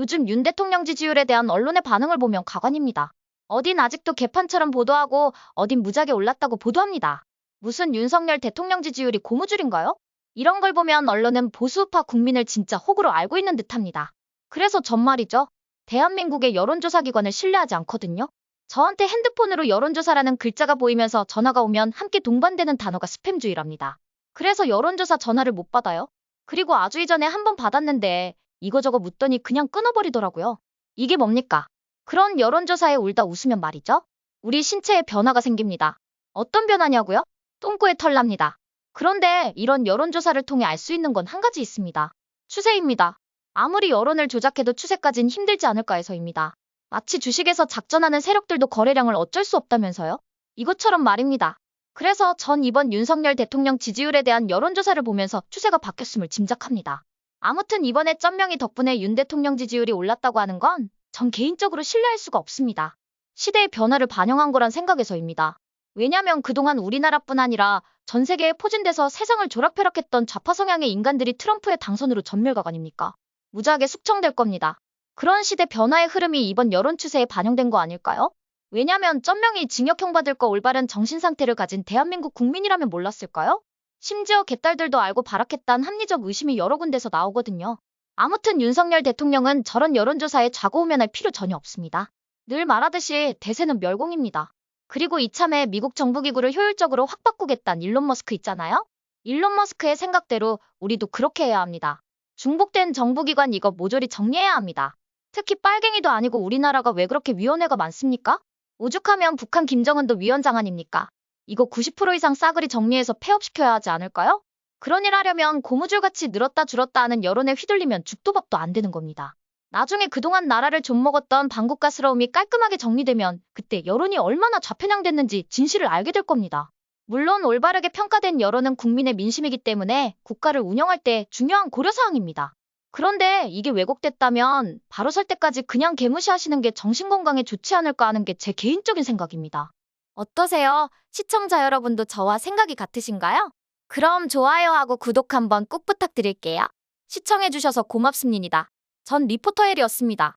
요즘 윤 대통령 지지율에 대한 언론의 반응을 보면 가관입니다. 어딘 아직도 개판처럼 보도하고 어딘 무지하게 올랐다고 보도합니다. 무슨 윤석열 대통령 지지율이 고무줄인가요? 이런 걸 보면 언론은 보수우파 국민을 진짜 호구로 알고 있는 듯합니다. 그래서 전 말이죠. 대한민국의 여론조사 기관을 신뢰하지 않거든요. 저한테 핸드폰으로 여론조사라는 글자가 보이면서 전화가 오면 함께 동반되는 단어가 스팸주의랍니다. 그래서 여론조사 전화를 못 받아요. 그리고 아주 이전에 한 번 받았는데 이거저거 묻더니 그냥 끊어버리더라고요. 이게 뭡니까? 그런 여론조사에 울다 웃으면 말이죠. 우리 신체에 변화가 생깁니다. 어떤 변화냐고요? 똥꼬에 털 납니다. 그런데 이런 여론조사를 통해 알 수 있는 건 한 가지 있습니다. 추세입니다. 아무리 여론을 조작해도 추세까진 힘들지 않을까 해서입니다. 마치 주식에서 작전하는 세력들도 거래량을 어쩔 수 없다면서요? 이것처럼 말입니다. 그래서 전 이번 윤석열 대통령 지지율에 대한 여론조사를 보면서 추세가 바뀌었음을 짐작합니다. 아무튼 이번에 쩐명이 덕분에 윤 대통령 지지율이 올랐다고 하는 건 전 개인적으로 신뢰할 수가 없습니다. 시대의 변화를 반영한 거란 생각에서입니다. 왜냐면 그동안 우리나라뿐 아니라 전 세계에 포진돼서 세상을 조락펴락했던 좌파 성향의 인간들이 트럼프의 당선으로 전멸각 아닙니까? 무지하게 숙청될 겁니다. 그런 시대 변화의 흐름이 이번 여론 추세에 반영된 거 아닐까요? 왜냐면 쩐명이 징역형 받을 거 올바른 정신상태를 가진 대한민국 국민이라면 몰랐을까요? 심지어 개딸들도 알고 발악했다는 합리적 의심이 여러 군데서 나오거든요. 아무튼 윤석열 대통령은 저런 여론조사에 좌고우면할 필요 전혀 없습니다. 늘 말하듯이 대세는 멸공입니다. 그리고 이참에 미국 정부기구를 효율적으로 확 바꾸겠다는 일론 머스크 있잖아요? 일론 머스크의 생각대로 우리도 그렇게 해야 합니다. 중복된 정부기관 이거 모조리 정리해야 합니다. 특히 빨갱이도 아니고 우리나라가 왜 그렇게 위원회가 많습니까? 오죽하면 북한 김정은도 위원장 아닙니까? 이거 90% 이상 싸그리 정리해서 폐업시켜야 하지 않을까요? 그런 일 하려면 고무줄같이 늘었다 줄었다 하는 여론에 휘둘리면 죽도 밥도 안 되는 겁니다. 나중에 그동안 나라를 좀먹었던 반국가스러움이 깔끔하게 정리되면 그때 여론이 얼마나 좌편향됐는지 진실을 알게 될 겁니다. 물론 올바르게 평가된 여론은 국민의 민심이기 때문에 국가를 운영할 때 중요한 고려사항입니다. 그런데 이게 왜곡됐다면 바로 설 때까지 그냥 개무시하시는 게 정신건강에 좋지 않을까 하는 게 제 개인적인 생각입니다. 어떠세요? 시청자 여러분도 저와 생각이 같으신가요? 그럼 좋아요하고 구독 한번 꼭 부탁드릴게요. 시청해주셔서 고맙습니다. 전 리포터 헬이었습니다.